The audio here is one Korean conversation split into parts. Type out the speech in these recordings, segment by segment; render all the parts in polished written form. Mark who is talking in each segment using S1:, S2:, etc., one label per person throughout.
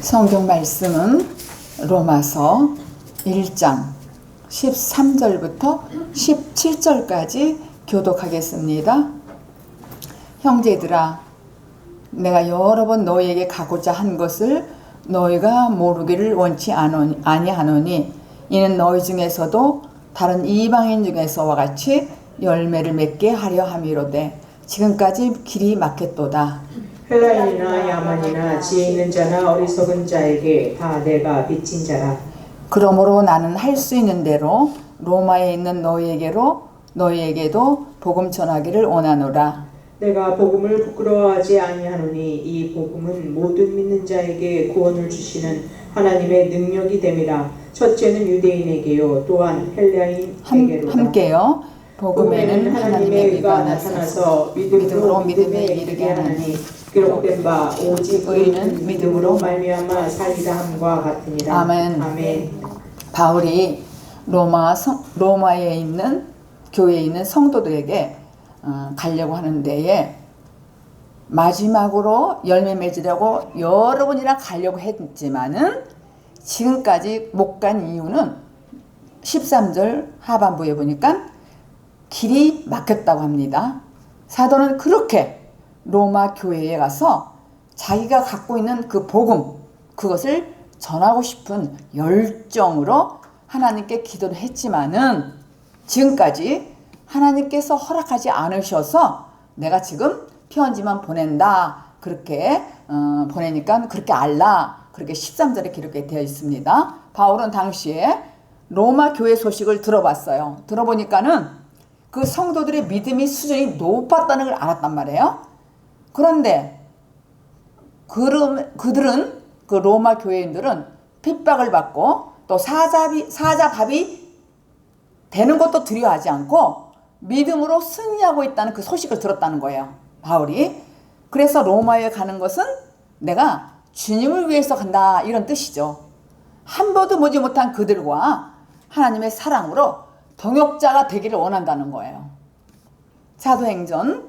S1: 성경 말씀은 로마서 1장 13절부터 17절까지 교독하겠습니다. 형제들아, 내가 여러 번 너희에게 가고자 한 것을 너희가 모르기를 원치 아니하노니 이는 너희 중에서도 다른 이방인 중에서와 같이 열매를 맺게 하려 함이로되 지금까지 길이 막혔도다.
S2: 헬라인이나 야만이나 지혜 있는 자나 어리석은 자에게 다 내가 빚진 자라.
S1: 그러므로 나는 할 수 있는 대로 로마에 있는 너희에게도 복음 전하기를 원하노라.
S2: 내가 복음을 부끄러워하지 아니하노니 이 복음은 모든 믿는 자에게 구원을 주시는 하나님의 능력이 됨이라. 첫째는 유대인에게요 또한 헬라인에게로다.
S1: 함께요. 복음에는 하나님의 의가 나타나서
S2: 믿음으로 믿음에 이르게 하나니 기록된 바 오직 의는 믿음으로 말미암아 살리라 함과 같으니라.
S1: 아멘.
S2: 아멘.
S1: 바울이 로마에 있는 교회에 있는 성도들에게 가려고 하는 데에 마지막으로 열매 맺으려고 여러 번이나 가려고 했지만은 지금까지 못 간 이유는 13절 하반부에 보니까 길이 막혔다고 합니다. 사도는 그렇게 로마 교회에 가서 자기가 갖고 있는 그 복음, 그것을 전하고 싶은 열정으로 하나님께 기도를 했지만은 지금까지 하나님께서 허락하지 않으셔서 내가 지금 편지만 보낸다. 그렇게 보내니까 그렇게 알라. 그렇게 13절에 기록이 되어 있습니다. 바울은 당시에 로마 교회 소식을 들어봤어요. 들어보니까는 그 성도들의 믿음이 수준이 높았다는 걸 알았단 말이에요. 그런데 그들은 그 로마 교회인들은 핍박을 받고 또 사자밥이 되는 것도 두려워하지 않고 믿음으로 승리하고 있다는 그 소식을 들었다는 거예요. 바울이. 그래서 로마에 가는 것은 내가 주님을 위해서 간다 이런 뜻이죠. 한 번도 보지 못한 그들과 하나님의 사랑으로 동역자가 되기를 원한다는 거예요. 사도행전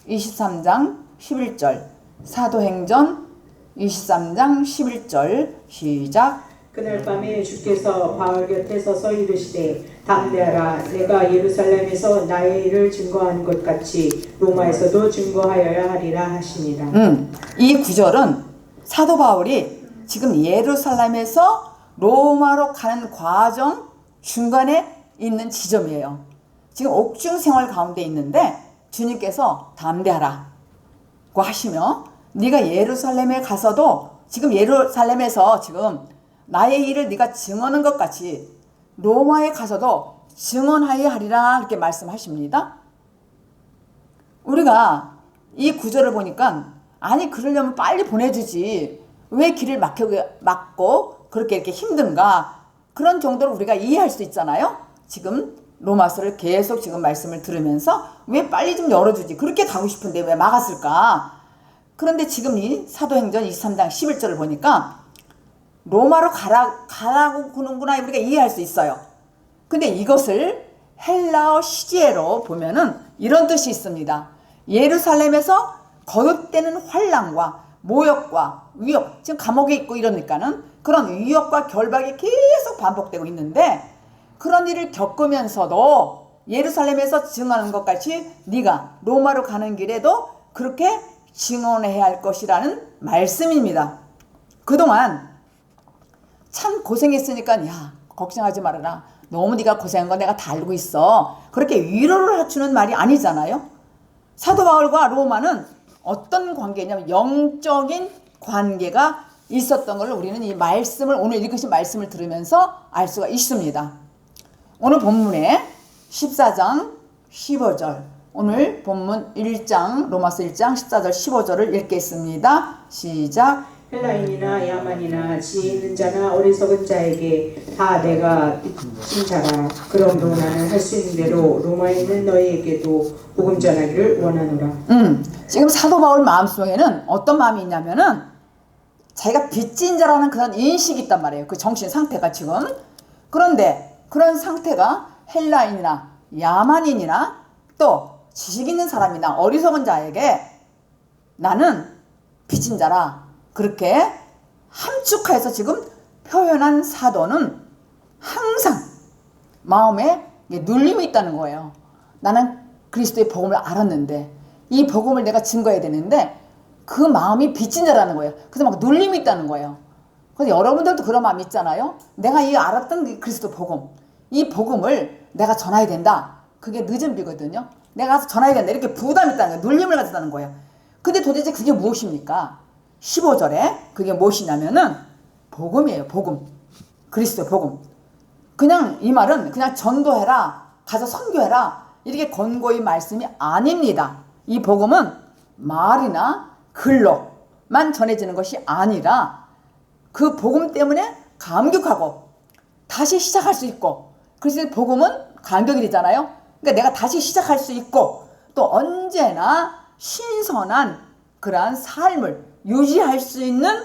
S1: 23장 11절 사도행전 23장 11절 시작.
S2: 그날 밤에 주께서 바울 곁에 서서 이르시되 담대하라. 내가 예루살렘에서 나의 일을 증거한 것 같이 로마에서도 증거하여야 하리라 하시니라.
S1: 이 구절은 사도 바울이 지금 예루살렘에서 로마로 가는 과정 중간에 있는 지점이에요. 지금 옥중 생활 가운데 있는데 주님께서 담대하라고 하시며 네가 예루살렘에 가서도 지금 예루살렘에서 지금 나의 일을 네가 증언한 것 같이 로마에 가서도 증언하여야 하리라 이렇게 말씀하십니다. 우리가 이 구절을 보니까 아니 그러려면 빨리 보내주지 왜 길을 막고 그렇게 이렇게 힘든가 그런 정도로 우리가 이해할 수 있잖아요. 지금 로마서를 계속 지금 말씀을 들으면서 왜 빨리 좀 열어주지 그렇게 가고 싶은데 왜 막았을까. 그런데 지금 이 사도행전 23장 11절을 보니까 로마로 가라고 그러는구나 우리가 이해할 수 있어요. 근데 이것을 헬라어 시제로 보면은 이런 뜻이 있습니다. 예루살렘에서 거듭되는 환난과 모욕과 위협, 지금 감옥에 있고 이러니까는 그런 위협과 결박이 계속 반복되고 있는데 그런 일을 겪으면서도 예루살렘에서 증언하는 것 같이 네가 로마로 가는 길에도 그렇게 증언해야 할 것이라는 말씀입니다. 그동안 참 고생했으니까 야 걱정하지 말아라. 너무 네가 고생한 거 내가 다 알고 있어. 그렇게 위로를 주는 말이 아니잖아요. 사도 바울과 로마는 어떤 관계냐면 영적인 관계가 있었던 걸 우리는 이 말씀을 오늘 읽으신 말씀을 들으면서 알 수가 있습니다. 오늘 본문에 14장 15절 오늘 본문 1장 로마서 1장 14절 15절을 읽겠습니다. 시작.
S2: 헬라인이나 야만이나 지혜 있는 자나 어리석은 자에게 다 내가 빚진 자라. 그러므로 나는 할 수 있는 대로 로마에 있는 너희에게도 복음 전하기를 원하노라.
S1: 지금 사도 바울 마음속에는 어떤 마음이 있냐면은 자기가 빚진 자라는 그런 인식이 있단 말이에요. 그 정신 상태가 지금. 그런데 그런 상태가 헬라인이나 야만인이나 또 지식 있는 사람이나 어리석은 자에게 나는 빚진 자라. 그렇게 함축해서 지금 표현한 사도는 항상 마음에 눌림이 있다는 거예요. 나는 그리스도의 복음을 알았는데 이 복음을 내가 증거해야 되는데 그 마음이 빚진다라는 거예요. 그래서 막 눌림이 있다는 거예요. 그래서 여러분들도 그런 마음 있잖아요. 내가 이 알았던 그리스도 복음, 이 복음을 내가 전해야 된다. 그게 늦은 비거든요. 내가 가서 전해야 된다. 이렇게 부담이 있다는 거예요. 눌림을 가졌다는 거예요. 근데 도대체 그게 무엇입니까? 15절에 그게 무엇이냐면은 복음이에요. 복음. 그리스도 복음. 그냥 이 말은 그냥 전도해라, 가서 선교해라 이렇게 권고의 말씀이 아닙니다. 이 복음은 말이나 글로만 전해지는 것이 아니라 그 복음 때문에 감격하고 다시 시작할 수 있고, 그래서 복음은 감격이잖아요. 그러니까 내가 다시 시작할 수 있고 또 언제나 신선한 그러한 삶을 유지할 수 있는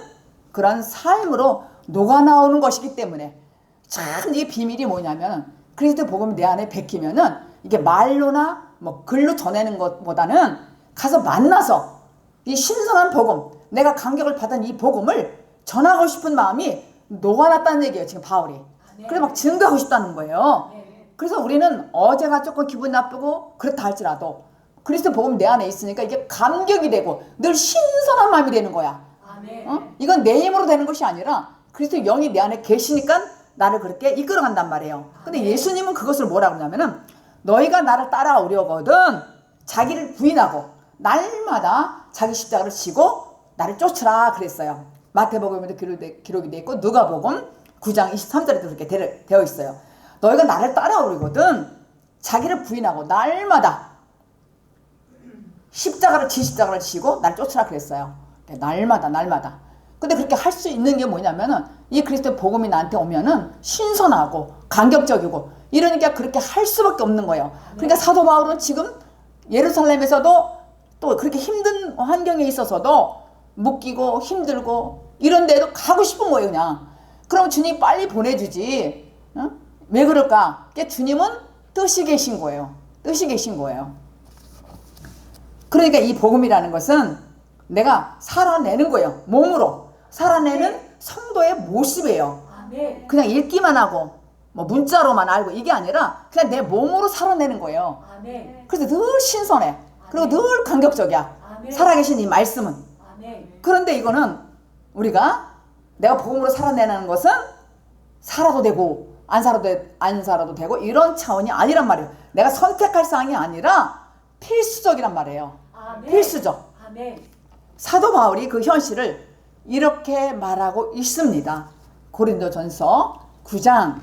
S1: 그러한 삶으로 녹아나오는 것이기 때문에 참 이게 비밀이 뭐냐면 그리스도 복음이 내 안에 베끼면은 이게 말로나 뭐 글로 전하는 것보다는 가서 만나서 이 신선한 복음, 내가 감격을 받은 이 복음을 전하고 싶은 마음이 녹아났다는 얘기예요. 지금 바울이. 그래서 막 증거하고 싶다는 거예요. 그래서 우리는 어제가 조금 기분 나쁘고 그렇다 할지라도 그리스도 복음 내 안에 있으니까 이게 감격이 되고 늘 신선한 마음이 되는 거야. 이건 내 힘으로 되는 것이 아니라 그리스도 영이 내 안에 계시니까 나를 그렇게 이끌어간단 말이에요. 근데 예수님은 그것을 뭐라 그러냐면은 너희가 나를 따라오려거든 자기를 부인하고 날마다 자기 십자가를 지고 나를 쫓으라 그랬어요. 마태복음에도 기록이 되어 있고 누가복음 9장 23절에도 그렇게 되어 있어요. 너희가 나를 따라오려거든 자기를 부인하고 날마다 십자가를 지고 나를 쫓으라 그랬어요. 날마다. 근데 그렇게 할 수 있는 게 뭐냐면은 이 그리스도의 복음이 나한테 오면은 신선하고 감격적이고 이러니까 그렇게 할 수밖에 없는 거예요. 그러니까 사도 바울은 지금 예루살렘에서도 또 그렇게 힘든 환경에 있어서도 묶이고 힘들고 이런데도 가고 싶은 거예요. 그냥. 그럼 주님 빨리 보내주지. 응? 왜 그럴까? 그러니까 주님은 뜻이 계신 거예요. 그러니까 이 복음이라는 것은 내가 살아내는 거예요. 몸으로 살아내는 성도의 모습이에요. 그냥 읽기만 하고 뭐 문자로만 알고 이게 아니라 그냥 내 몸으로 살아내는 거예요. 그래서 늘 신선해. 그리고 늘 감격적이야. 살아계신 이 말씀은. 그런데 이거는 우리가 내가 복음으로 살아내는 것은 살아도 되고 안 살아도 되고 이런 차원이 아니란 말이에요. 내가 선택할 사항이 아니라 필수적이란 말이에요. 필수적. 사도 바울이 그 현실을 이렇게 말하고 있습니다. 고린도전서 9장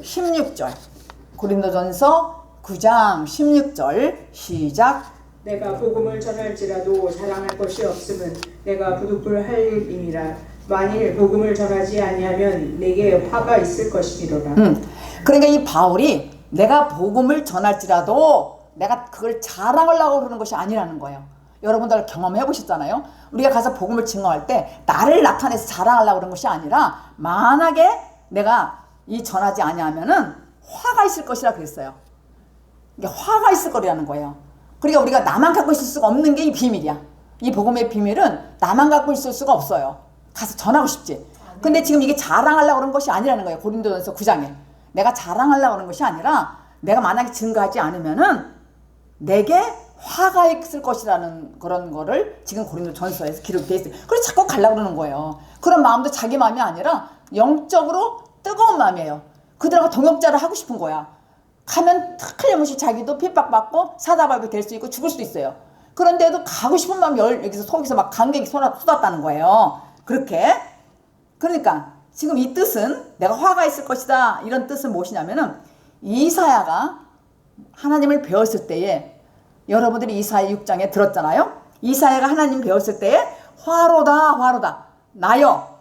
S1: 16절. 고린도전서 9장 16절 시작.
S2: 내가 복음을 전할지라도 자랑할 것이 없음은 내가 부득불할 일이니라. 만일 복음을 전하지 아니하면 내게 화가 있을 것이미로라.
S1: 그러니까 이 바울이 내가 복음을 전할지라도 내가 그걸 자랑하려고 그러는 것이 아니라는 거예요. 여러분들 경험해 보셨잖아요. 우리가 가서 복음을 증거할 때 나를 나타내서 자랑하려고 그러는 것이 아니라 만약에 내가 이 전하지 아니하면은 화가 있을 것이라 그랬어요. 이게 화가 있을 거라는 거예요. 그러니까 우리가 나만 갖고 있을 수가 없는 게 이 비밀이야. 이 복음의 비밀은 나만 갖고 있을 수가 없어요. 가서 전하고 싶지. 근데 지금 이게 자랑하려고 그런 것이 아니라는 거예요. 고린도전서 9장에. 내가 자랑하려고 그런 것이 아니라 내가 만약에 증거하지 않으면은 내게 화가 있을 것이라는 그런 거를 지금 고린도전서에서 기록되어 있어요. 그래서 자꾸 가려고 그러는 거예요. 그런 마음도 자기 마음이 아니라 영적으로 뜨거운 마음이에요. 그들하고 동역자를 하고 싶은 거야. 가면 틀림없이 자기도 핍박받고 사자밥이 될 수 있고 죽을 수도 있어요. 그런데도 가고 싶은 마음이 여기서 속에서 막 감격이 쏟았다는 거예요. 그렇게. 그러니까 지금 이 뜻은 내가 화가 있을 것이다. 이런 뜻은 무엇이냐면은 이사야가 하나님을 배웠을 때에 여러분들이 이사야 6장에 들었잖아요. 이사야가 하나님 배웠을 때에 화로다 나여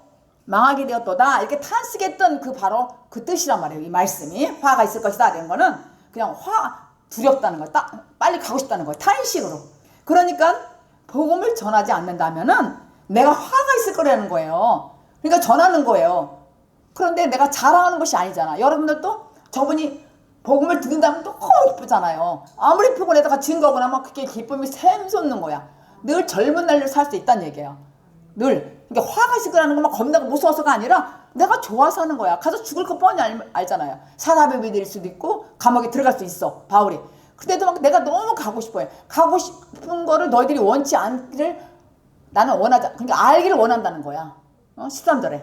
S1: 망하게 되었도다 이렇게 탄식했던 그 바로 그 뜻이란 말이에요. 이 말씀이 화가 있을 것이다 이런 거는 그냥 두렵다는 거, 빨리 가고 싶다는 거예요. 탄식으로. 그러니까 복음을 전하지 않는다면은 내가 화가 있을 거라는 거예요. 그러니까 전하는 거예요. 그런데 내가 자랑하는 것이 아니잖아. 여러분들도 저분이 복음을 듣는다면 너무 기쁘잖아요. 아무리 피곤해도 증거하거나 막 그게 기쁨이 샘솟는 거야. 늘 젊은 날로 살 수 있다는 얘기예요. 늘. 그러니까 화가 시끄러는 것만 겁나고 무서워서가 아니라 내가 좋아서 하는 거야. 가서 죽을 거 뻔히 알잖아요. 사사배배 될 수도 있고 감옥에 들어갈 수 있어, 바울이. 그때도 막 내가 너무 가고 싶어요. 가고 싶은 거를 너희들이 원치 않기를 나는 원하자. 그러니까 알기를 원한다는 거야. 13절에.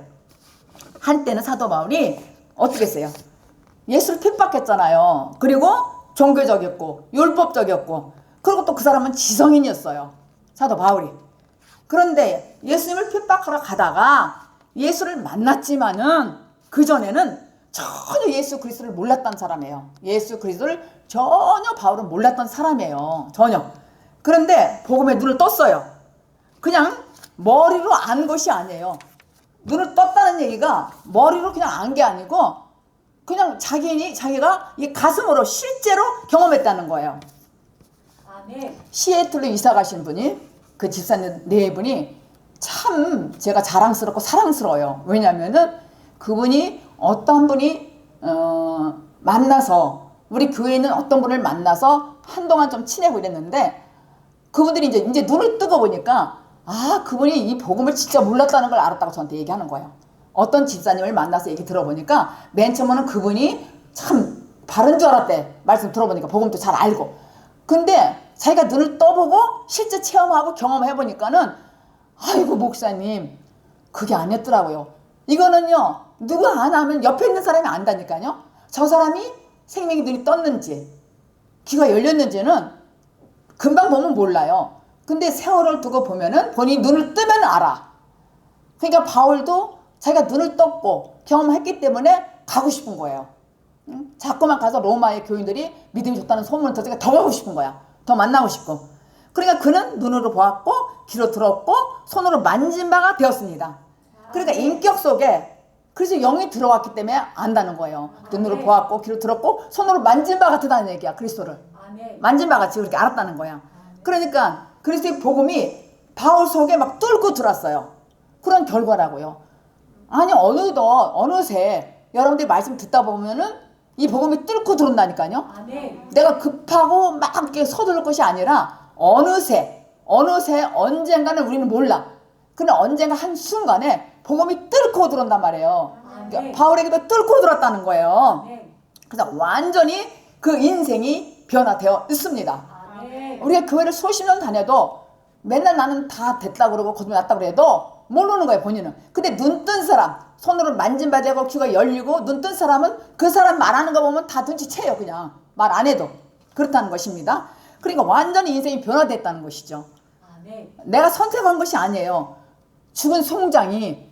S1: 한때는 사도 바울이 어떻게 했어요? 예수를 핍박했잖아요. 그리고 종교적이었고 율법적이었고, 그리고 또 그 사람은 지성인이었어요, 사도 바울이. 그런데 예수님을 핍박하러 가다가 예수를 만났지만은 그전에는 전혀 예수 그리스도를 몰랐던 사람이에요. 예수 그리스도를 전혀 바울은 몰랐던 사람이에요. 전혀. 그런데 복음에 눈을 떴어요. 그냥 머리로 안 것이 아니에요. 눈을 떴다는 얘기가 머리로 그냥 안 게 아니고 그냥 자기가 이 가슴으로 실제로 경험했다는 거예요.
S3: 아멘.
S1: 시애틀로 이사 가신 분이, 그 집사님 네 분이 참 제가 자랑스럽고 사랑스러워요. 왜냐면은 그분이 어떤 분이 만나서, 우리 교회에 있는 어떤 분을 만나서 한동안 좀 친해고 이랬는데, 그분들이 이제 눈을 뜨고 보니까 그분이 이 복음을 진짜 몰랐다는 걸 알았다고 저한테 얘기하는 거예요. 어떤 집사님을 만나서 얘기 들어보니까 맨 처음에는 그분이 참 바른 줄 알았대. 말씀 들어보니까 복음도 잘 알고. 근데 자기가 눈을 떠보고 실제 체험하고 경험해보니까는 아이고 목사님, 그게 아니었더라고요. 이거는요, 누가 안 하면 옆에 있는 사람이 안다니까요. 저 사람이 생명의 눈이 떴는지 귀가 열렸는지는 금방 보면 몰라요. 근데 세월을 두고 보면은 본인이 눈을 뜨면 알아. 그러니까 바울도 자기가 눈을 떴고 경험했기 때문에 가고 싶은 거예요. 자꾸만 가서 로마의 교인들이 믿음이 좋다는 소문을 들으니까 더 가고 싶은 거야. 더 만나고 싶고. 그러니까 그는 눈으로 보았고 귀로 들었고 손으로 만진 바가 되었습니다. 그러니까 인격 속에 그래서 영이 들어왔기 때문에 안다는 거예요. 눈으로 보았고 귀로 들었고 손으로 만진 바 같다는 얘기야. 그리스도를 만진 바 같이 그렇게 알았다는 거야. 그러니까 그리스도의 복음이 바울 속에 막 뚫고 들어왔어요. 그런 결과라고요. 아니 어느새 여러분들이 말씀 듣다 보면은 이 복음이 뚫고 들어온다니까요. 내가 급하고 막 이렇게 서두를 것이 아니라 어느새 언젠가는 우리는 몰라. 근데 언젠가 한 순간에 복음이 뚫고 들어온단 말이에요. 그러니까 바울에게도 뚫고 들어왔다는 거예요. 그래서 완전히 그 인생이 변화되어 있습니다. 우리가 교회를 수십 년 다녀도 맨날 나는 다 됐다 그러고 거듭 났다 그래도 모르는 거예요, 본인은. 근데 눈 뜬 사람, 손으로 만진 바 되고 귀가 열리고 눈 뜬 사람은 그 사람 말하는 거 보면 다 눈치채요. 그냥 말 안 해도. 그렇다는 것입니다. 그러니까 완전히 인생이 변화됐다는 것이죠. 내가 선택한 것이 아니에요. 죽은 송장은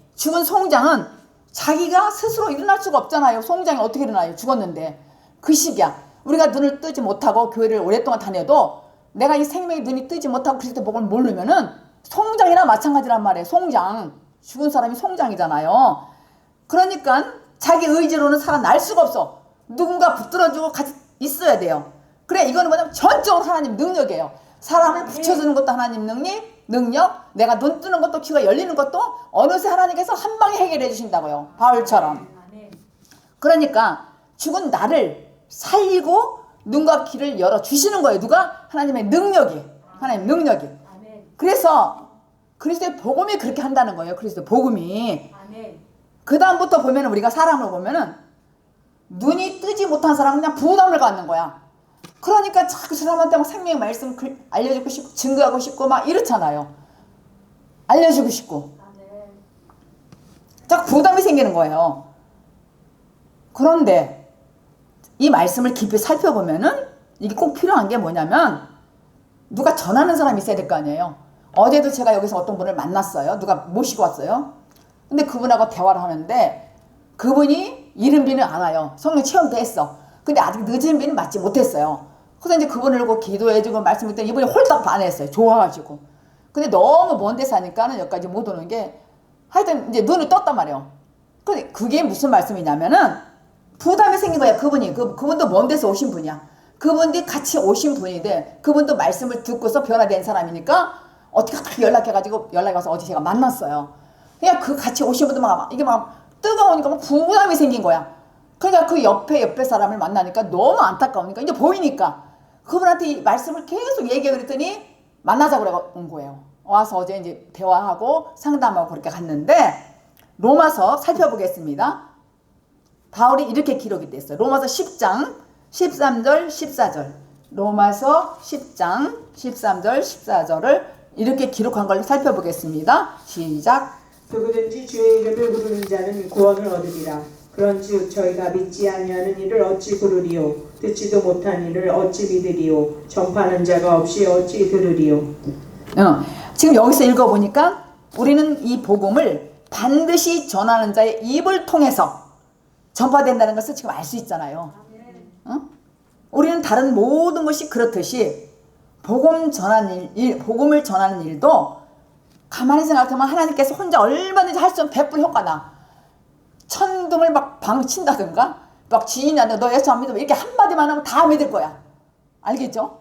S1: 자기가 스스로 일어날 수가 없잖아요. 송장이 어떻게 일어나요? 죽었는데. 그 시기야. 우리가 눈을 뜨지 못하고 교회를 오랫동안 다녀도 내가 이 생명의 눈이 뜨지 못하고 그리스도 복음을 모르면은 송장이나 마찬가지란 말이에요. 송장. 죽은 사람이 송장이잖아요. 그러니까 자기 의지로는 살아날 수가 없어. 누군가 붙들어주고 같이 있어야 돼요. 그래, 이거는 뭐냐면 전적으로 하나님 능력이에요. 사람을 붙여주는 것도 하나님 능력, 내가 눈 뜨는 것도 귀가 열리는 것도 어느새 하나님께서 한 방에 해결해 주신다고요. 바울처럼. 그러니까 죽은 나를 살리고 눈과 귀를 열어주시는 거예요. 누가? 하나님의 능력이. 하나님의 능력이. 그래서 그리스도의 복음이 그렇게 한다는 거예요. 그리스도의 복음이. 그 다음부터 보면 우리가 사람을 보면은 눈이 뜨지 못한 사람은 그냥 부담을 갖는 거야. 그러니까 그 사람한테 막 생명의 말씀 알려주고 싶고 증거하고 싶고 막 이렇잖아요. 알려주고 싶고. 딱 부담이 생기는 거예요. 그런데 이 말씀을 깊이 살펴보면은 이게 꼭 필요한 게 뭐냐면 누가 전하는 사람이 있어야 될 거 아니에요. 어제도 제가 여기서 어떤 분을 만났어요. 누가 모시고 왔어요. 근데 그분하고 대화를 하는데 그분이 이른비는 알아요. 성령 체험도 했어. 근데 아직 늦은 비는 맞지 못했어요. 그래서 이제 그분을 보고 기도해주고 말씀했더니 이분이 홀딱 반했어요. 좋아가지고. 근데 너무 먼 데 사니까는 여기까지 못 오는 게 하여튼 이제 눈을 떴단 말이에요. 근데 그게 무슨 말씀이냐면은 부담이 생긴 거야. 그분도 먼 데서 오신 분이야. 그분들이 같이 오신 분인데 그분도 말씀을 듣고서 변화된 사람이니까 어떻게 딱 연락이 와서 어제 제가 만났어요. 그냥 그 같이 오신 분들 이게 막 뜨거우니까 막 부담이 생긴 거야. 그러니까 그 옆에 사람을 만나니까 너무 안타까우니까 이제 보이니까 그분한테 이 말씀을 계속 얘기해 그랬더니 만나자고 그래 온 거예요. 와서 어제 이제 대화하고 상담하고 그렇게 갔는데 로마서 살펴보겠습니다. 바울이 이렇게 기록이 됐어요. 로마서 10장 13절 14절. 로마서 10장 13절 14절을 이렇게 기록한 걸 살펴보겠습니다. 시작.
S2: 누구든지 주의 이름을 부르는 자는 구원을 얻으리라. 그런즉 저희가 믿지 아니하는 이를 어찌 부르리요? 듣지도 못한 이를 어찌 믿으리요? 전파하는 자가 없이 어찌 들으리요?
S1: 지금 여기서 읽어보니까 우리는 이 복음을 반드시 전하는 자의 입을 통해서 전파된다는 것을 지금 알 수 있잖아요. 우리는 다른 모든 것이 그렇듯이 복음을 전하는 일도 가만히 생각하면 하나님께서 혼자 얼마든지 할 수 없는 100% 효과나 천둥을 막 방친다든가 막 지인한테 너 예수 안 믿으면 이렇게 한마디만 하면 다 믿을 거야. 알겠죠?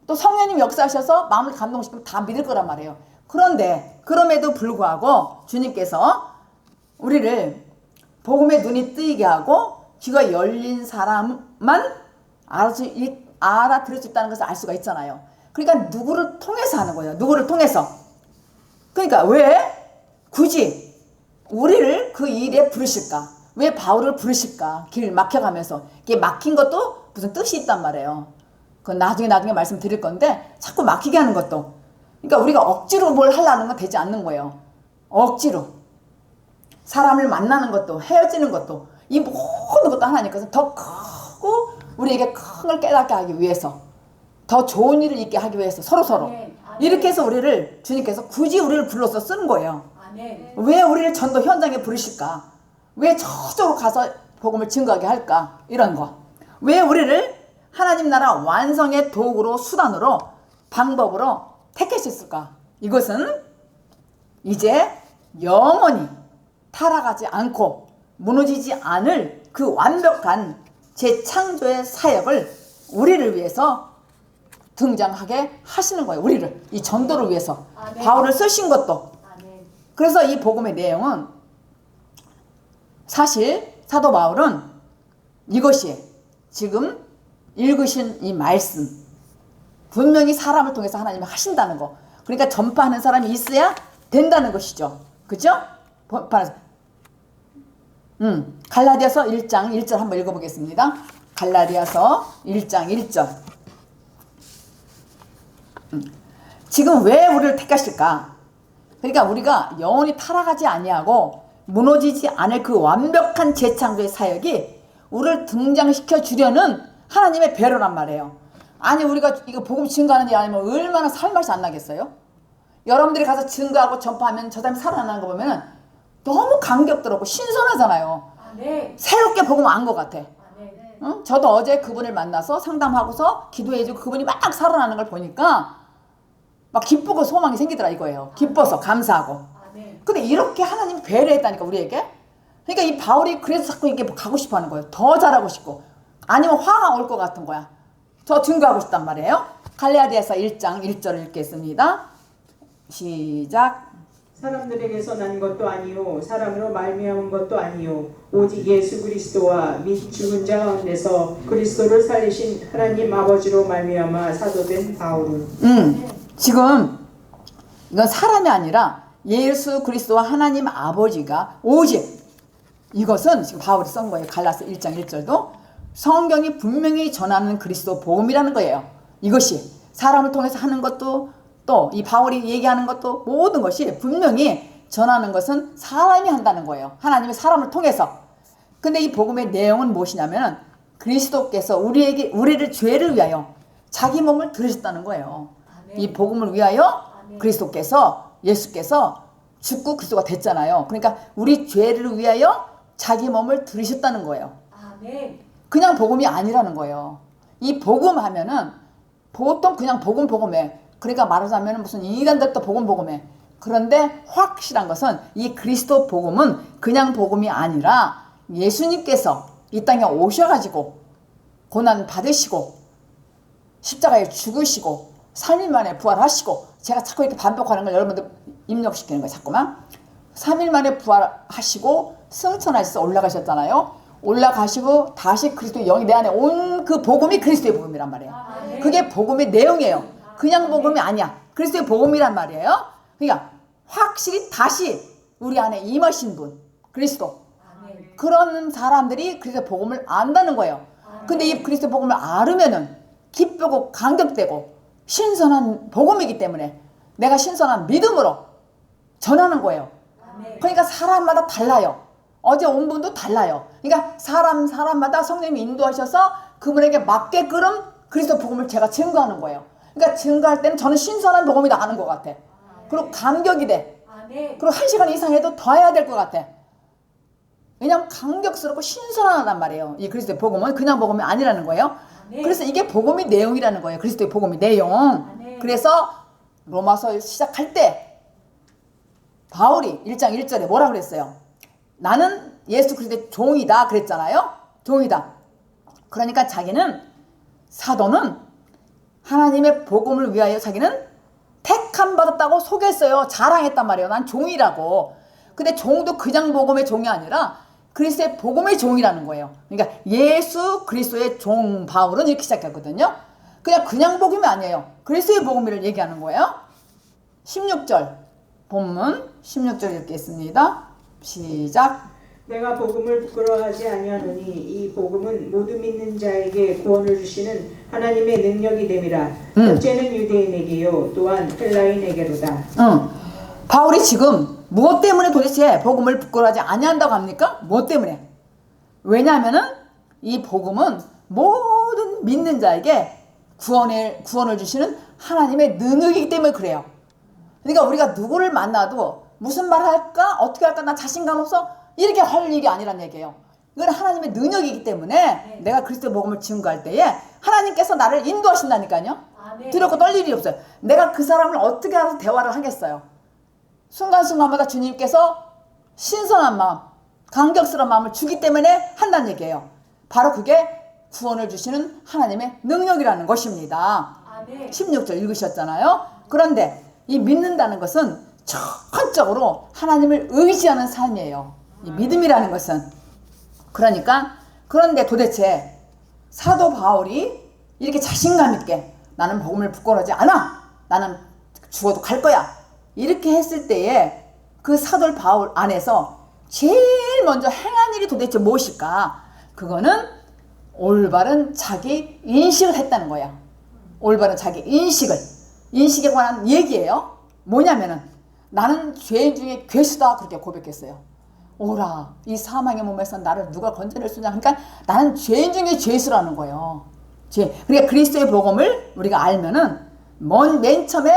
S1: 또 성령님 역사하셔서 마음을 감동시키면 다 믿을 거란 말이에요. 그런데 그럼에도 불구하고 주님께서 우리를 복음의 눈이 뜨이게 하고 귀가 열린 사람만 알아들을 수 있다는 것을 알 수가 있잖아요. 그러니까 누구를 통해서 하는 거예요. 누구를 통해서. 그러니까 왜 굳이 우리를 그 일에 부르실까? 왜 바울을 부르실까? 길 막혀가면서. 이게 막힌 것도 무슨 뜻이 있단 말이에요. 그건 나중에 말씀드릴 건데 자꾸 막히게 하는 것도. 그러니까 우리가 억지로 뭘 하려는 건 되지 않는 거예요. 억지로. 사람을 만나는 것도 헤어지는 것도 이 모든 것도 하나님께서 더 크고 우리에게 큰 걸 깨닫게 하기 위해서 더 좋은 일을 있게 하기 위해서 서로서로 이렇게 해서 우리를 주님께서 굳이 우리를 불러서 쓰는 거예요. 왜 우리를 전도 현장에 부르실까? 왜 저쪽으로 가서 복음을 증거하게 할까? 이런 거. 왜 우리를 하나님 나라 완성의 도구로 수단으로 방법으로 택하셨을까? 이것은 이제 영원히 타락하지 않고 무너지지 않을 그 완벽한 재창조의 사역을 우리를 위해서 등장하게 하시는 거예요. 우리를 이 전도를 위해서 바울을 쓰신 것도. 그래서 이 복음의 내용은 사실 사도 바울은 이것이 지금 읽으신 이 말씀 분명히 사람을 통해서 하나님이 하신다는 거. 그러니까 전파하는 사람이 있어야 된다는 것이죠. 그죠? 갈라디아서 1장 1절 한번 읽어보겠습니다. 갈라디아서 1장 1절. 지금 왜 우리를 택하실까? 그러니까 우리가 영원히 타락하지 아니하고 무너지지 않을 그 완벽한 재창조의 사역이 우리를 등장시켜 주려는 하나님의 배려란 말이에요. 아니 우리가 이거 복음 증거하는 일 아니면 얼마나 살맛이 안 나겠어요? 여러분들이 가서 증거하고 전파하면 저 사람이 살아나는 거 보면 너무 감격스럽고 신선하잖아요. 새롭게 복음 안 것 같아. 응? 저도 어제 그분을 만나서 상담하고서 기도해주고 그분이 막 살아나는 걸 보니까 막 기쁘고 소망이 생기더라 이거예요. 기뻐서 감사하고. 근데 이렇게 하나님 배려했다니까 우리에게. 그러니까 이 바울이 그래서 자꾸 이렇게 가고 싶어하는 거예요. 더 잘하고 싶고 아니면 화가 올 것 같은 거야. 더 증거하고 싶단 말이에요. 갈라디아서 1장 1절을 읽겠습니다. 시작.
S2: 사람들에게서 난 것도 아니요 사람으로 말미암은 것도 아니요 오직 예수 그리스도와 및 죽은 자 가운데서 그리스도를 살리신 하나님 아버지로 말미암아 사도된 바울은.
S1: 지금 이건 사람이 아니라 예수 그리스도와 하나님 아버지가 오직 이것은 지금 바울이 쓴 거예요. 갈라서 1장 1절도 성경이 분명히 전하는 그리스도 복음이라는 거예요. 이것이 사람을 통해서 하는 것도 또 이 바울이 얘기하는 것도 모든 것이 분명히 전하는 것은 사람이 한다는 거예요. 하나님의 사람을 통해서. 근데 이 복음의 내용은 무엇이냐면 그리스도께서 우리를 죄를 위하여 자기 몸을 들으셨다는 거예요. 이 복음을 위하여 그리스도께서 예수께서 죽고 그리스도가 됐잖아요. 그러니까 우리 죄를 위하여 자기 몸을 들으셨다는 거예요. 그냥 복음이 아니라는 거예요. 이 복음 하면은 보통 그냥 복음해. 그러니까 말하자면 무슨 이단들도 복음해. 그런데 확실한 것은 이 그리스도 복음은 그냥 복음이 아니라 예수님께서 이 땅에 오셔가지고 고난 받으시고 십자가에 죽으시고 3일 만에 부활하시고 제가 자꾸 이렇게 반복하는 걸 여러분들 입력시키는 거예요. 자꾸만 3일 만에 부활하시고 승천하셔서 올라가셨잖아요. 올라가시고 다시 그리스도의 영이 내 안에 온 그 복음이 그리스도의 복음이란 말이에요. 그게 복음의 내용이에요. 그냥 복음이 아니야. 그리스도의 복음이란 말이에요. 그러니까 확실히 다시 우리 안에 임하신 분, 그리스도.
S3: 아멘.
S1: 그런 사람들이 그리스도의 복음을 안다는 거예요. 근데 이 그리스도의 복음을 알으면은 기쁘고 감격되고 신선한 복음이기 때문에 내가 신선한 믿음으로 전하는 거예요.
S3: 아멘.
S1: 그러니까 사람마다 달라요. 어제 온 분도 달라요. 그러니까 사람마다 성령님이 인도하셔서 그분에게 맞게끔 그리스도 복음을 제가 증거하는 거예요. 그러니까 증거할 때는 저는 신선한 복음이 나가는 것 같아. 그리고 감격이 돼.
S3: 아멘.
S1: 그리고 1시간 이상 해도 더 해야 될 것 같아. 왜냐하면 감격스럽고 신선하단 말이에요. 이 그리스도의 복음은 그냥 복음이 아니라는 거예요.
S3: 아멘.
S1: 그래서 이게 복음의 내용이라는 거예요. 그리스도의 복음의 내용.
S3: 아멘.
S1: 그래서 로마서 시작할 때 바울이 1장 1절에 뭐라 그랬어요? 나는 예수 그리스도의 종이다 그랬잖아요. 종이다. 그러니까 자기는 사도는 하나님의 복음을 위하여 자기는 택함 받았다고 소개했어요. 자랑했단 말이에요. 난 종이라고. 근데 종도 그냥 복음의 종이 아니라 그리스도의 복음의 종이라는 거예요. 그러니까 예수 그리스도의 종 바울은 이렇게 시작했거든요. 그냥 복음이 아니에요. 그리스도의 복음을 얘기하는 거예요. 16절 본문 16절 읽겠습니다. 시작.
S2: 내가 복음을 부끄러워하지 아니하노니 이 복음은 모두 믿는 자에게 구원을 주시는 하나님의 능력이 됨이라. 첫째는 유대인에게요 또한 헬라인에게로다.
S1: 바울이 지금 무엇 때문에 도대체 복음을 부끄러워하지 아니한다고 합니까? 무엇 때문에? 왜냐하면은 이 복음은 모든 믿는 자에게 구원을 주시는 하나님의 능력이기 때문에 그래요. 그러니까 우리가 누구를 만나도 무슨 말 할까? 어떻게 할까? 나 자신감 없어? 이렇게 할 일이 아니란 얘기예요. 이건 하나님의 능력이기 때문에 내가 그리스도의 복음을 증거할 때에 하나님께서 나를 인도하신다니까요.
S3: 아멘.
S1: 두렵고 떨릴 일이 없어요. 내가 그 사람을 어떻게 알아서 대화를 하겠어요. 순간순간마다 주님께서 신선한 마음, 감격스러운 마음을 주기 때문에 한다는 얘기예요. 바로 그게 구원을 주시는 하나님의 능력이라는 것입니다.
S3: 아멘.
S1: 16절 읽으셨잖아요. 그런데 이 믿는다는 것은 전적으로 하나님을 의지하는 삶이에요. 이 믿음이라는 것은. 그런데 도대체 사도 바울이 이렇게 자신감 있게 나는 복음을 부끄러워하지 않아. 나는 죽어도 갈 거야. 이렇게 했을 때에 그 사도 바울 안에서 제일 먼저 행한 일이 도대체 무엇일까? 그거는 올바른 자기 인식을 했다는 거야. 올바른 자기 인식에 관한 얘기예요. 뭐냐면은 나는 죄인 중에 괴수다 그렇게 고백했어요. 오라 이 사망의 몸에서 나를 누가 건져낼 수 있냐. 그러니까 나는 죄인 중에 죄수라는 거예요. 그러니까 그리스도의 복음을 우리가 알면은 맨 처음에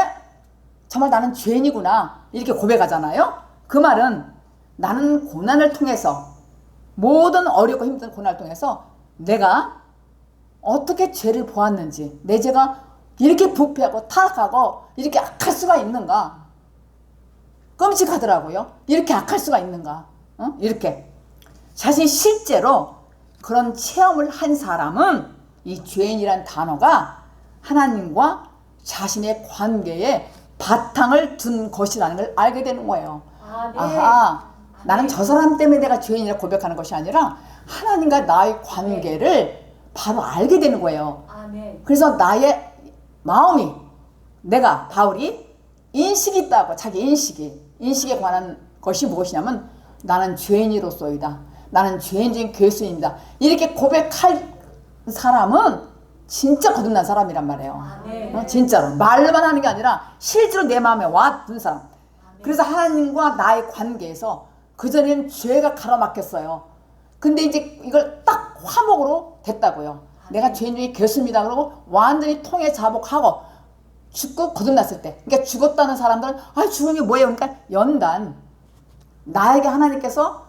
S1: 정말 나는 죄인이구나 이렇게 고백하잖아요. 그 말은 나는 고난을 통해서 모든 어렵고 힘든 고난을 통해서 내가 어떻게 죄를 보았는지 내 죄가 이렇게 부패하고 타락하고 이렇게 악할 수가 있는가. 끔찍하더라고요. 이렇게 악할 수가 있는가. 이렇게 사실 실제로 그런 체험을 한 사람은 이 죄인이란 단어가 하나님과 자신의 관계에 바탕을 둔 것이라는 걸 알게 되는 거예요.
S3: 아멘.
S1: 아하, 나는 저 사람 때문에 내가 죄인이라고 고백하는 것이 아니라 하나님과 나의 관계를 바로 알게 되는 거예요.
S3: 아멘.
S1: 그래서 나의 마음이 내가 바울이 인식이 있다고 자기 인식에 관한 것이 무엇이냐면 나는 죄인으로서이다. 나는 죄인 중에 괴수입니다. 이렇게 고백할 사람은 진짜 거듭난 사람이란 말이에요.
S3: 아멘.
S1: 진짜로 말로만 하는 게 아니라 실제로 내 마음에 와둔 사람.
S3: 아멘.
S1: 그래서 하나님과 나의 관계에서 그전에는 죄가 가로막혔어요. 근데 이제 이걸 딱 화목으로 됐다고요. 내가 죄인 중에 괴수입니다. 그러고 완전히 통해 자복하고 죽고 거듭났을 때. 그러니까 죽었다는 사람들은 죽은 게 뭐예요? 그러니까 연단. 나에게 하나님께서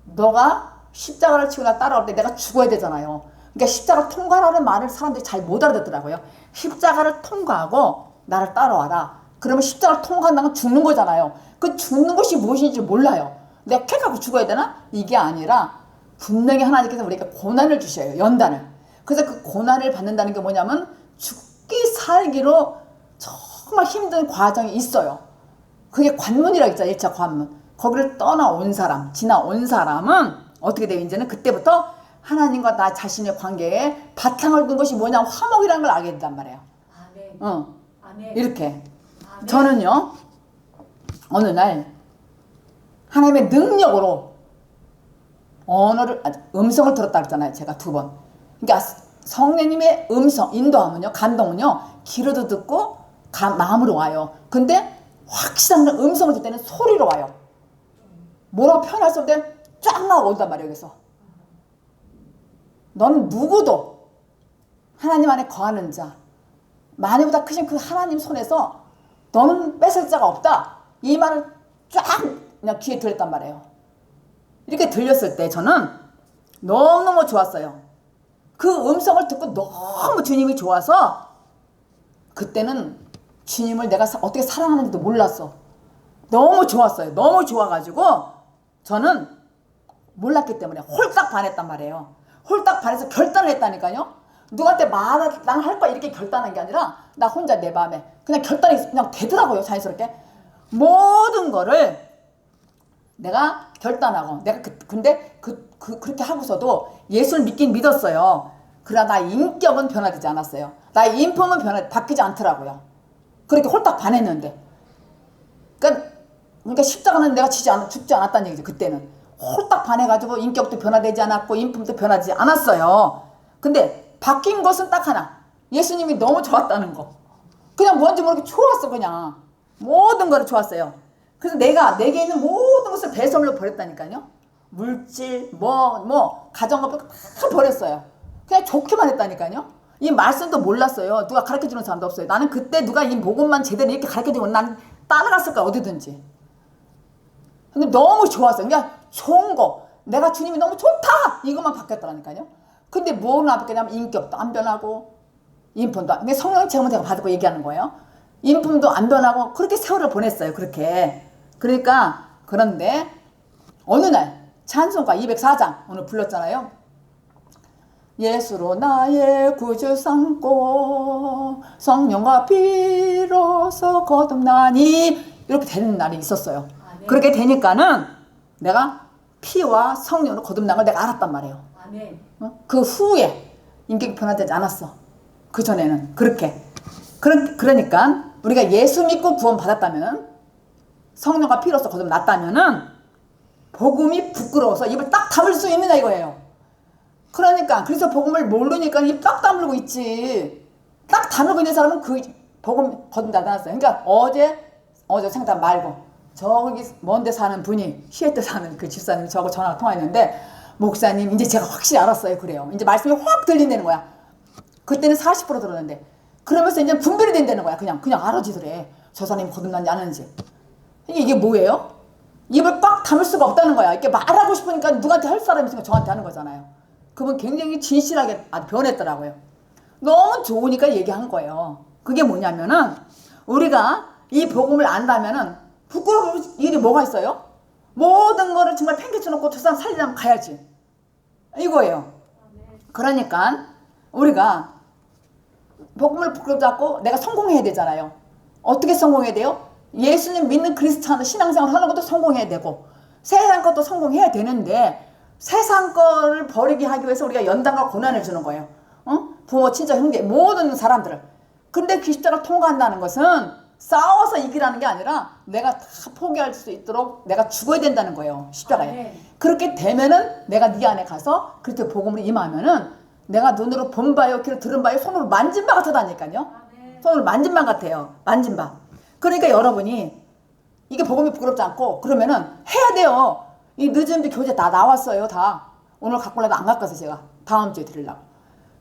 S1: 너가 십자가를 치고 나 따라올 때 내가 죽어야 되잖아요. 그러니까 십자가를 통과하라는 말을 사람들이 잘 못 알아듣더라고요. 십자가를 통과하고 나를 따라와라. 그러면 십자가를 통과한다는 건 죽는 거잖아요. 그 죽는 것이 무엇인지 몰라요. 내가 쾌하고 죽어야 되나? 이게 아니라 분명히 하나님께서 우리에게 고난을 주셔요. 연단을. 그래서 그 고난을 받는다는 게 뭐냐면 죽기 살기로 정말 힘든 과정이 있어요. 그게 관문이라고 했잖아요. 1차 관문. 거기를 떠나온 사람, 지나온 사람은 어떻게 돼요? 이제는 그때부터 하나님과 나 자신의 관계에 바탕을 둔 것이 뭐냐? 화목이라는 걸 알게 된단 말이에요.
S3: 아멘.
S1: 응.
S3: 아멘.
S1: 이렇게. 저는요, 어느 날 하나님의 능력으로 음성을 들었다 그랬잖아요. 제가 2번. 그러니까 성령님의 음성, 인도하면요, 감동은요, 귀로도 듣고 마음으로 와요. 근데 확실한 음성을 듣을 때는 소리로 와요. 뭐라고 표현할 수 없는데 쫙 나오고 온단 말이에요. 그래서 넌 누구도 하나님 안에 거하는 자, 만유보다 크신 그 하나님 손에서 너는 뺏을 자가 없다. 이 말을 쫙 그냥 귀에 들었단 말이에요. 이렇게 들렸을 때 저는 너무너무 좋았어요. 그 음성을 듣고 너무 주님이 좋아서 그때는 주님을 내가 어떻게 사랑하는지도 몰랐어. 너무 좋았어요. 너무 좋아가지고 저는 몰랐기 때문에 홀딱 반했단 말이에요. 홀딱 반해서 결단을 했다니까요. 누구한테 난 할 거야 이렇게 결단한 게 아니라 나 혼자 내 마음에 그냥 결단이 그냥 되더라고요. 자연스럽게 모든 거를 내가 결단하고 내가 근데 그렇게 하고서도 예수를 믿긴 믿었어요. 그러나 나의 인격은 변화되지 않았어요. 나의 인품은 바뀌지 않더라고요. 그렇게 홀딱 반했는데 그러니까 십자가는 내가 죽지 않았다는 얘기죠. 그때는 홀딱 반해가지고 인격도 변화되지 않았고 인품도 변하지 않았어요. 근데 바뀐 것은 딱 하나, 예수님이 너무 좋았다는 거. 그냥 뭔지 모르게 좋았어. 그냥 모든 거를 좋았어요. 그래서 내게 있는 모든 것을 배설물로 버렸다니까요. 물질 가정과 다 버렸어요. 그냥 좋게만 했다니까요. 이 말씀도 몰랐어요. 누가 가르쳐주는 사람도 없어요. 나는 그때 누가 이 복음만 제대로 이렇게 가르쳐주면 난 따라갔을 거야. 어디든지. 근데 너무 좋았어요. 그냥 좋은 거, 내가 주님이 너무 좋다 이것만 바뀌었더라니까요. 근데 뭐는 안 바뀌냐면 인격도 안 변하고 인품도 근데 성령 체험은 제가 받고 얘기하는 거예요. 인품도 안 변하고 그렇게 세월을 보냈어요. 그러니까 그런데 어느 날 찬송가 204장 오늘 불렀잖아요. 예수로 나의 구주 삼고 성령과 비로소 거듭나니 이렇게 되는 날이 있었어요.
S3: 아멘.
S1: 그렇게 되니까는 내가 피와 성령으로 거듭난 걸 내가 알았단 말이에요.
S3: 아멘.
S1: 그 후에 인격이 변화되지 않았어. 그 전에는 그러니까 우리가 예수 믿고 구원 받았다면 성령과 피로서 거듭났다면은 복음이 부끄러워서 입을 딱 다물 수 있느냐 이거예요. 그러니까 그래서 복음을 모르니까 입 딱 다물고 있지. 딱 다물고 있는 사람은 그 복음 거듭나지 않았어요. 그러니까 어제 생각 말고 저기 먼데 사는 분이 시애틀 사는 그 집사님이 저하고 전화가 통화했는데 목사님 이제 제가 확실히 알았어요. 그래요. 이제 말씀이 확 들린다는 거야. 그때는 40% 들었는데 그러면서 이제 분별이 된다는 거야. 그냥 알아지더래. 저 사람이 거듭난지 안 하는지. 이게 뭐예요? 입을 꽉 담을 수가 없다는 거야. 이렇게 말하고 싶으니까 누구한테 할 사람이 있으니까 저한테 하는 거잖아요. 그분 굉장히 진실하게 변했더라고요. 너무 좋으니까 얘기한 거예요. 그게 뭐냐면은 우리가 이 복음을 안다면은 부끄러울 일이 뭐가 있어요? 모든 거를 정말 팽개쳐놓고 저 사람 살리려면 가야지. 이거예요. 그러니까 우리가 복음을 부끄럽지 않고 내가 성공해야 되잖아요. 어떻게 성공해야 돼요? 예수님 믿는 크리스찬 신앙생활 하는 것도 성공해야 되고 세상 것도 성공해야 되는데 세상 거를 버리게 하기 위해서 우리가 연단과 고난을 주는 거예요. 부모, 친척, 형제 모든 사람들을. 근데 그 십자가를 통과한다는 것은 싸워서 이기라는 게 아니라 내가 다 포기할 수 있도록 내가 죽어야 된다는 거예요. 십자가에.
S3: 아멘.
S1: 그렇게 되면은 내가 네 안에 가서 그리스도 복음으로 임하면은 내가 눈으로 본 바요, 귀로 들은 바요, 손으로 만진 바 같다니까요.
S3: 아멘.
S1: 손으로 만진 바 같아요. 만진 바. 그러니까 여러분이 이게 복음이 부끄럽지 않고 그러면은 해야 돼요. 이 늦은 비 교재 다 나왔어요. 다. 오늘 갖고 올라도 안 갖고 와서 제가 다음 주에 드리려고.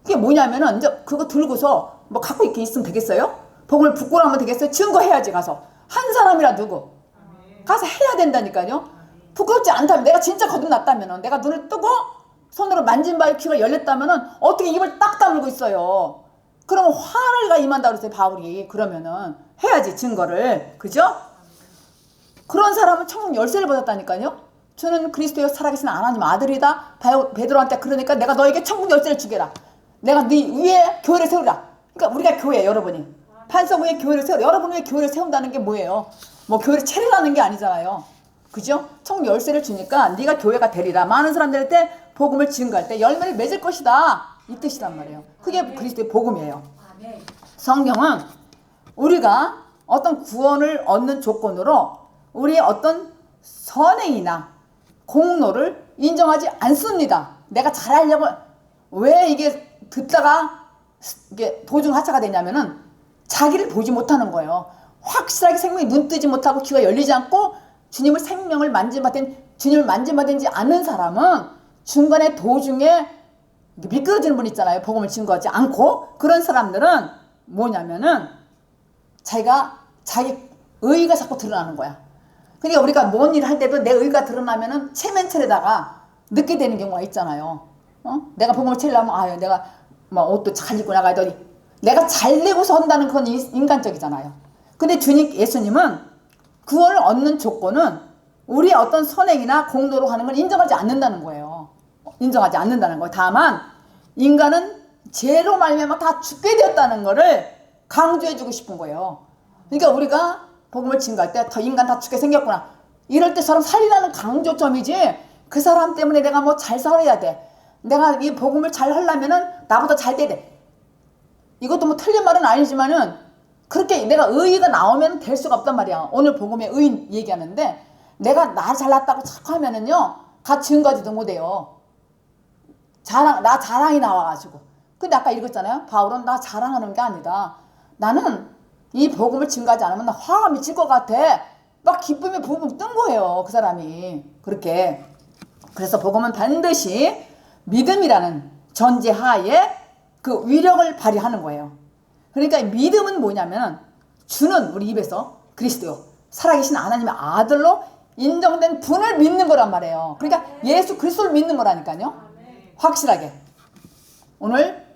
S1: 그게 뭐냐면은 이제 그거 들고서 뭐 갖고 있게 있으면 되겠어요? 복음을 부끄러우면 되겠어요? 증거해야지 가서. 한 사람이라 누구. 가서 해야 된다니까요. 부끄럽지 않다면 내가 진짜 거듭났다면은 내가 눈을 뜨고 손으로 만진 바의 귀가 열렸다면은 어떻게 입을 딱 다물고 있어요. 그러면 화가 임한다 그랬어요. 바울이. 그러면은 해야지 증거를. 그죠? 그런 사람은 천국 열쇠를 받았다니까요. 저는 그리스도의 살아계신 하나님 아들이다. 베드로한테 그러니까 내가 너에게 천국 열쇠를 주게라. 내가 네 위에 교회를 세우라. 그러니까 우리가 교회 여러분이. 판석 위에 교회를 세우라. 여러분 위에 교회를 세운다는 게 뭐예요? 뭐 교회를 차리라는 게 아니잖아요. 그죠? 천국 열쇠를 주니까 네가 교회가 되리라. 많은 사람들한테 복음을 증거할 때 열매를 맺을 것이다. 이 뜻이란 말이에요. 그게 그리스도의 복음이에요.
S3: 아멘.
S1: 성경은 우리가 어떤 구원을 얻는 조건으로 우리의 어떤 선행이나 공로를 인정하지 않습니다. 내가 잘하려고 왜 이게 듣다가 이게 도중 하차가 되냐면은 자기를 보지 못하는 거예요. 확실하게 생명이 눈 뜨지 못하고 귀가 열리지 않고 주님을 생명을 주님을 만져받지 않는 사람은 중간에 도중에 미끄러지는 분 있잖아요. 복음을 증거하지 않고 그런 사람들은 뭐냐면은 자기 의의가 자꾸 드러나는 거야. 그러니까 우리가 뭔 일을 할 때도 내 의의가 드러나면은 체면체에다가 늦게 되는 경우가 있잖아요. 내가 복음을 채려면 내가 뭐 옷도 잘 입고 나가야 돼. 내가 잘 내고서 한다는 건 인간적이잖아요. 근데 예수님은 구원을 얻는 조건은 우리의 어떤 선행이나 공로로 하는 걸 인정하지 않는다는 거예요. 인정하지 않는다는 거예요. 다만 인간은 죄로 말미암아 다 죽게 되었다는 거를 강조해주고 싶은 거예요. 그러니까 우리가 복음을 증거할 때 인간 다 죽게 생겼구나. 이럴 때 사람 살리라는 강조점이지 그 사람 때문에 내가 뭐 잘 살아야 돼. 내가 이 복음을 잘 하려면은 나보다 잘 돼야 돼. 이것도 뭐 틀린 말은 아니지만은 그렇게 내가 의의가 나오면 될 수가 없단 말이야. 오늘 복음의 의의 얘기하는데 내가 나 잘났다고 자꾸 하면은요 같이 증거하지도 못해요. 나 자랑이 나와가지고. 근데 아까 읽었잖아요. 바울은 나 자랑하는 게 아니다. 나는 이 복음을 증거하지 않으면 나 화가 미칠 것 같아. 막 기쁨이 부분 뜬 거예요. 그 사람이. 그렇게. 그래서 복음은 반드시 믿음이라는 전제하에 그 위력을 발휘하는 거예요. 그러니까 믿음은 뭐냐면 주는 우리 입에서 그리스도 살아계신 하나님의 아들로 인정된 분을 믿는 거란 말이에요. 그러니까 예수 그리스도를 믿는 거라니까요. 확실하게. 오늘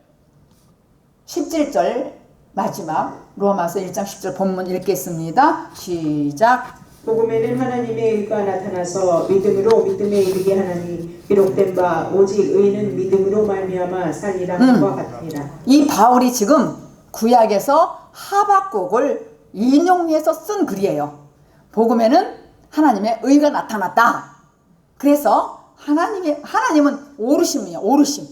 S1: 17절 마지막 로마서 1장 10절 본문 읽겠습니다. 시작.
S2: 복음에는 하나님의 의가 나타나서 믿음으로 믿음에 이르게 하나니 기록된 바 오직 의는 믿음으로 말미암아 살리라 함과 같으니라.
S1: 이 바울이 지금 구약에서 하박국을 인용해서 쓴 글이에요. 복음에는 하나님의 의가 나타났다. 그래서 하나님은 오르심이에요. 오르심.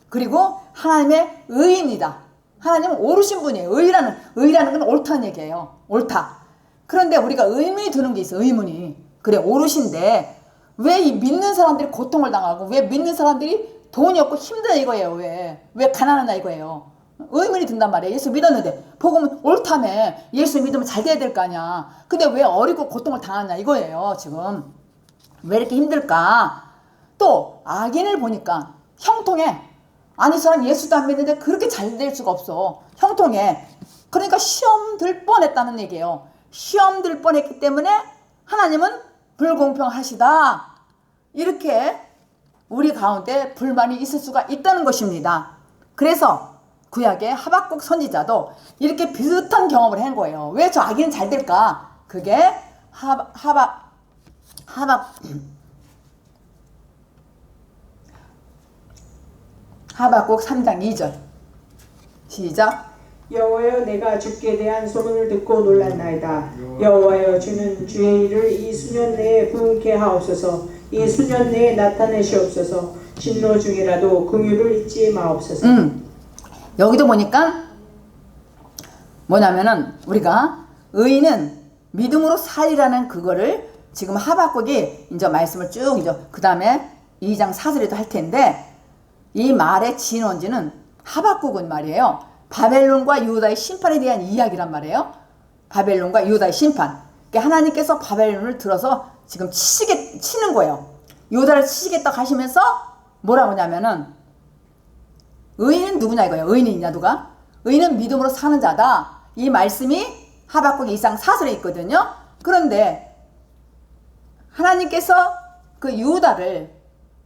S1: 그리고 하나님의 의입니다. 하나님은 오르신 분이에요. 의라는 건 옳다는 얘기예요. 옳다. 그런데 우리가 의문이 드는 게 있어요. 의문이. 그래 오르신데 왜 이 믿는 사람들이 고통을 당하고 왜 믿는 사람들이 돈이 없고 힘드냐 이거예요. 왜 가난하냐 이거예요. 의문이 든단 말이에요. 예수 믿었는데 복음은 옳다며 예수 믿으면 잘 돼야 될 거 아니야. 근데 왜 어리고 고통을 당하냐 이거예요. 지금 왜 이렇게 힘들까. 또 악인을 보니까 형통해. 아니 사람 예수도 안 믿는데 그렇게 잘 될 수가 없어. 형통해. 그러니까 시험 들 뻔했다는 얘기예요. 시험 들 뻔했기 때문에 하나님은 불공평하시다. 이렇게 우리 가운데 불만이 있을 수가 있다는 것입니다. 그래서 구약의 하박국 선지자도 이렇게 비슷한 경험을 한 거예요. 왜 저 악인은 잘 될까? 그게 하박국 3장 2절 시작.
S2: 여호와여 내가 주께 대한 소문을 듣고 놀랐나이다. 여호와여 주는 주의 일을 이 수년 내에 부응케 하옵소서. 이 수년 내에 나타내시옵소서. 진노 중이라도 긍휼을 잊지 마옵소서.
S1: 여기도 보니까 뭐냐면은 우리가 의인은 믿음으로 살이라는 그거를 지금 하박국이 이제 말씀을 쭉 이제 그 다음에 2장 4절에도 할 텐데 이 말의 진원지는 하박국은 말이에요. 바벨론과 유다의 심판에 대한 이야기란 말이에요. 바벨론과 유다의 심판. 그러니까 하나님께서 바벨론을 들어서 지금 치는 거예요. 유다를 치시겠다 하시면서 뭐라고 하냐면은 의인은 누구냐 이거예요. 의인이냐 누가? 의인은 믿음으로 사는 자다. 이 말씀이 하박국 2장 4절에 있거든요. 그런데 하나님께서 그 유다를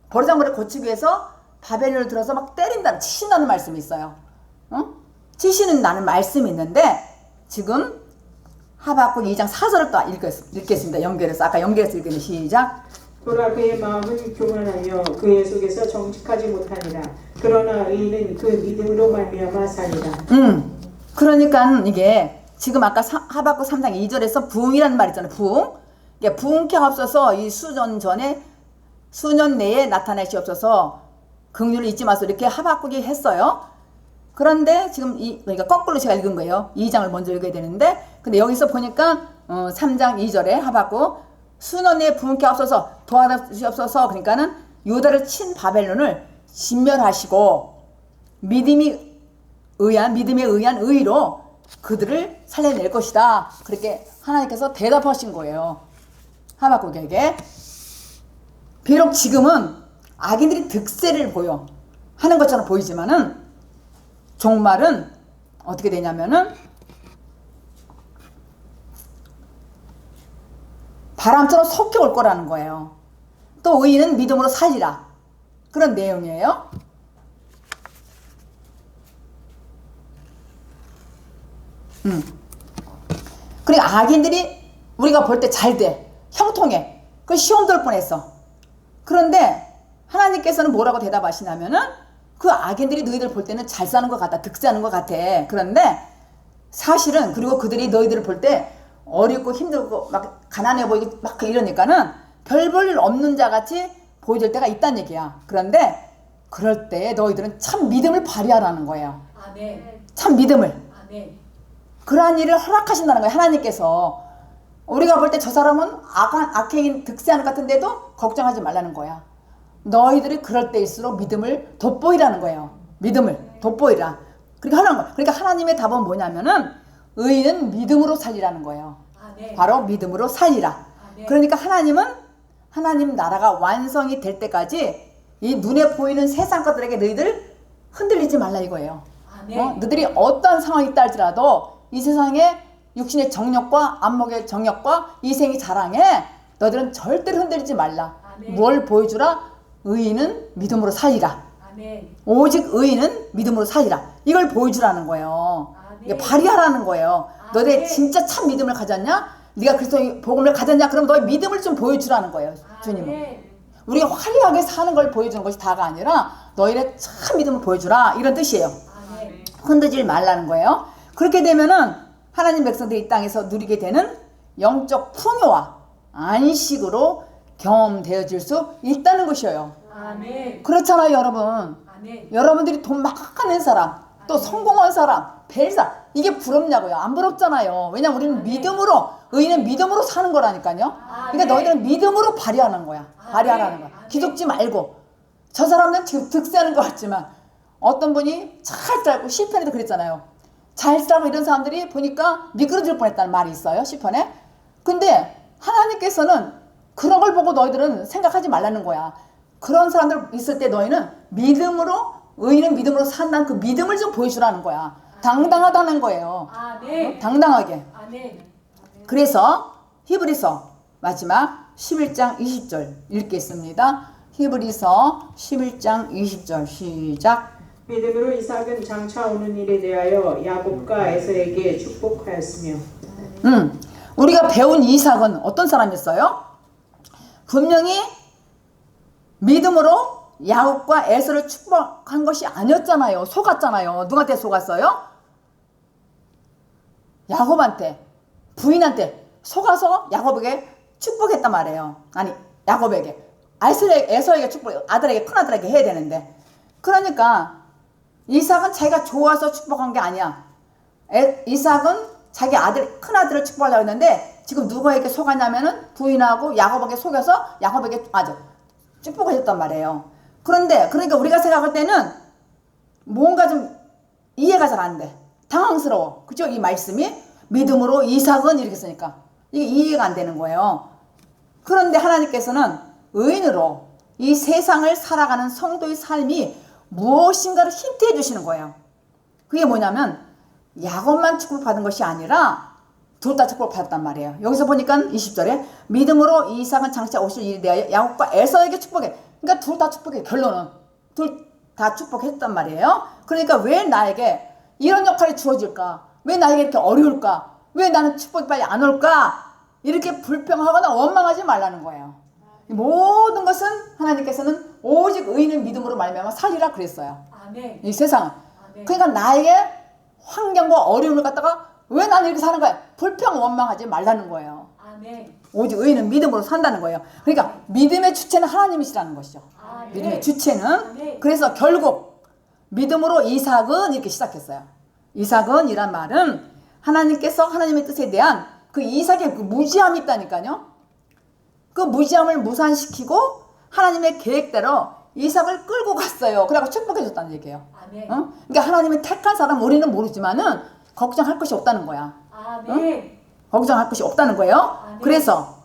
S1: 버르장머리를 고치기 위해서 바벨론을 들어서 막 때린다, 치신다는 말씀이 있어요. 치시는 말씀이 있는데 지금 하박국 2장 4절을 또 읽겠습니다. 연결해서 아까 연결해서 읽으면 시작.
S2: 돌아 그의 마음은 교만하며 그의 속에서 정직하지 못하니라. 그러나 의인은 그 믿음으로 말미암아 살리라.
S1: 그러니까 이게 지금 아까 하박국 3장 2절에서 부흥이라는 말 있잖아요. 부흥. 이게 부흥케 하옵소서. 이 수년 내에 나타내시옵소서. 긍휼을 잊지 마소서. 이렇게 하박국이 했어요. 그런데 지금 그러니까 거꾸로 제가 읽은 거예요. 2장을 먼저 읽어야 되는데 근데 여기서 보니까 3장 2절에 하박국 순원의 부흥케 하옵소서 도와주시옵소서. 그러니까는 유다를 친 바벨론을 진멸하시고 믿음에 의한 의로 그들을 살려낼 것이다. 그렇게 하나님께서 대답하신 거예요. 하박국에게. 비록 지금은 악인들이 득세를 하는 것처럼 보이지만은 종말은 어떻게 되냐면은 바람처럼 섞여 올 거라는 거예요. 또 의인은 믿음으로 살리라. 그런 내용이에요. 그리고 악인들이 우리가 볼 때 잘 돼. 형통해. 그 시험 들 뻔했어. 그런데 하나님께서는 뭐라고 대답하시냐면은 그 악인들이 너희들 볼 때는 잘 사는 것 같다. 득세하는 것 같아. 그런데 사실은 그리고 그들이 너희들을 볼 때 어렵고 힘들고 막 가난해 보이고 막 이러니까는 별 볼 일 없는 자 같이 보여줄 때가 있다는 얘기야. 그런데 그럴 때 너희들은 참 믿음을 발휘하라는 거예요.
S3: 아멘.
S1: 참 믿음을.
S3: 아멘.
S1: 그러한 일을 허락하신다는 거예요. 하나님께서. 우리가 볼 때 저 사람은 악행인 득세하는 것 같은데도 걱정하지 말라는 거야. 너희들이 그럴 때일수록 믿음을 돋보이라는 거예요. 믿음을 돋보이라. 그렇게 하는 거예요. 그러니까 하나님의 답은 뭐냐면은 의인은 믿음으로 살리라는 거예요.
S3: 아멘.
S1: 바로 믿음으로 살리라.
S3: 아멘.
S1: 그러니까 하나님 나라가 완성이 될 때까지 이 눈에 보이는 세상 것들에게 너희들 흔들리지 말라 이거예요.
S3: 아멘.
S1: 너희들이 어떤 상황이 있다 할지라도 이 세상에 육신의 정욕과 안목의 정욕과 이생의 자랑에 너희들은 절대로 흔들리지 말라.
S3: 아멘.
S1: 뭘 보여주라? 의인은 믿음으로 살리라.
S3: 아멘.
S1: 오직 의인은 믿음으로 살리라. 이걸 보여주라는 거예요.
S3: 아멘.
S1: 이게 발휘하라는 거예요. 너네
S3: 아멘.
S1: 진짜 참 믿음을 가졌냐? 네가 그리스도의 복음을 가졌냐? 그럼 너의 믿음을 좀 보여주라는 거예요. 주님은.
S3: 아멘.
S1: 우리가 화려하게 사는 걸 보여주는 것이 다가 아니라 너희의 참 믿음을 보여주라. 이런 뜻이에요.
S3: 아멘.
S1: 흔들지 말라는 거예요. 그렇게 되면은 하나님 백성들이 이 땅에서 누리게 되는 영적 풍요와 안식으로 경험되어질 수 있다는 것이에요.
S3: 아멘.
S1: 그렇잖아요, 여러분.
S3: 아멘.
S1: 여러분들이 돈 막 하는 사람, 또 성공한 사람, 벨사 이게 부럽냐고요? 안 부럽잖아요. 왜냐면 우리는 믿음으로, 의인은 믿음으로 사는 거라니까요. 그러니까 너희들은 믿음으로 발휘하는 거야. 발휘하라는 거야. 기죽지 말고. 저 사람은 지금 득세하는 것 같지만 어떤 분이 잘 살고 시편에도 그랬잖아요. 잘 살고 이런 사람들이 보니까 미끄러질 뻔했다는 말이 있어요. 시편에. 근데 하나님께서는 그런 걸 보고 너희들은 생각하지 말라는 거야. 그런 사람들 있을 때 너희는 믿음으로, 의인은 믿음으로 산다는 그 믿음을 좀 보여주라는 거야. 당당하다는 거예요.
S3: 아멘.
S1: 당당하게.
S3: 아멘.
S1: 그래서 히브리서 마지막 11장 20절 읽겠습니다. 히브리서 11장 20절 시작.
S2: 믿음으로 이삭은 장차 오는 일에 대하여 야곱과 에서에게 축복하였으며.
S1: 우리가 배운 이삭은 어떤 사람이었어요? 분명히 믿음으로 야곱과 에서를 축복한 것이 아니었잖아요. 속았잖아요. 누구한테 속았어요? 야곱한테, 부인한테 속아서 야곱에게 축복했단 말이에요. 아니, 야곱에게. 에서에게 축복, 아들에게, 큰아들에게 해야 되는데. 그러니까 이삭은 자기가 좋아서 축복한 게 아니야. 이삭은 자기 아들, 큰아들을 축복하려고 했는데 지금 누구에게 속았냐면은 부인하고 야곱에게 속여서 야곱에게 축복을 했단 말이에요. 그러니까 우리가 생각할 때는 뭔가 좀 이해가 잘 안 돼. 당황스러워. 그죠? 이 말씀이 믿음으로 이삭은 이렇게 쓰니까 이게 이해가 안 되는 거예요. 그런데 하나님께서는 의인으로 이 세상을 살아가는 성도의 삶이 무엇인가를 힌트해 주시는 거예요. 그게 뭐냐면 야곱만 축복받은 것이 아니라 둘 다 축복받았단 말이에요. 여기서 보니까 20절에 믿음으로 이삭은 장차 오실 일에 대하여 야곱과 에서에게 축복해. 그러니까 둘 다 축복해. 결론은 둘 다 축복했단 말이에요. 그러니까 왜 나에게 이런 역할이 주어질까? 왜 나에게 이렇게 어려울까? 왜 나는 축복이 빨리 안 올까? 이렇게 불평하거나 원망하지 말라는 거예요. 모든 것은 하나님께서는 오직 의인은 믿음으로 말미암아 살리라 그랬어요.
S3: 아멘.
S1: 이 세상은.
S3: 아멘.
S1: 그러니까 나에게 환경과 어려움을 갖다가 왜 나는 이렇게 사는 거야? 불평 원망하지 말라는 거예요.
S3: 아멘.
S1: 오직 의인은 믿음으로 산다는 거예요. 그러니까 믿음의 주체는 하나님이시라는 것이죠.
S3: 아멘.
S1: 믿음의 주체는.
S3: 아멘.
S1: 그래서 결국 믿음으로 이삭은 이렇게 시작했어요. 이삭은 이란 말은 하나님께서 하나님의 뜻에 대한 그 이삭의 그 무지함이 있다니까요. 그 무지함을 무산시키고 하나님의 계획대로 이삭을 끌고 갔어요. 그래갖고 축복해 줬다는 얘기예요.
S3: 아멘.
S1: 그러니까 하나님이 택한 사람 우리는 모르지만은 걱정할 것이 없다는 거야.
S3: 아멘.
S1: 걱정할 것이 없다는 거예요.
S3: 아멘.
S1: 그래서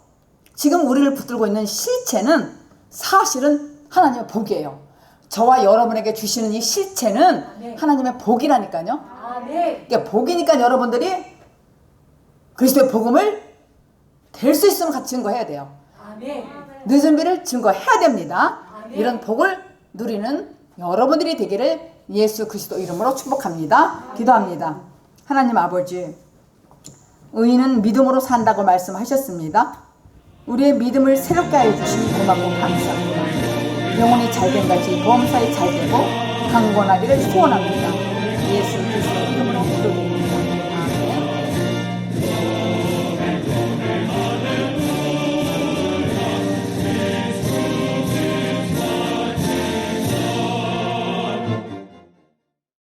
S1: 지금 우리를 붙들고 있는 실체는 사실은 하나님의 복이에요. 저와 여러분에게 주시는 이 실체는
S3: 아멘.
S1: 하나님의 복이라니까요.
S3: 아멘.
S1: 그러니까 복이니까 여러분들이 그리스도의 복음을 될 수 있으면 같이 증거해야 돼요.
S3: 아멘.
S1: 늦은 비를 증거해야 됩니다.
S3: 아멘.
S1: 이런 복을 누리는 여러분들이 되기를 예수 그리스도 이름으로 축복합니다. 기도합니다. 하나님 아버지, 의인은 믿음으로 산다고 말씀하셨습니다. 우리의 믿음을 새롭게 하여 주시니 고맙고 감사합니다. 영혼이 잘된 같이 범사에 잘되고 강건하기를 소원합니다.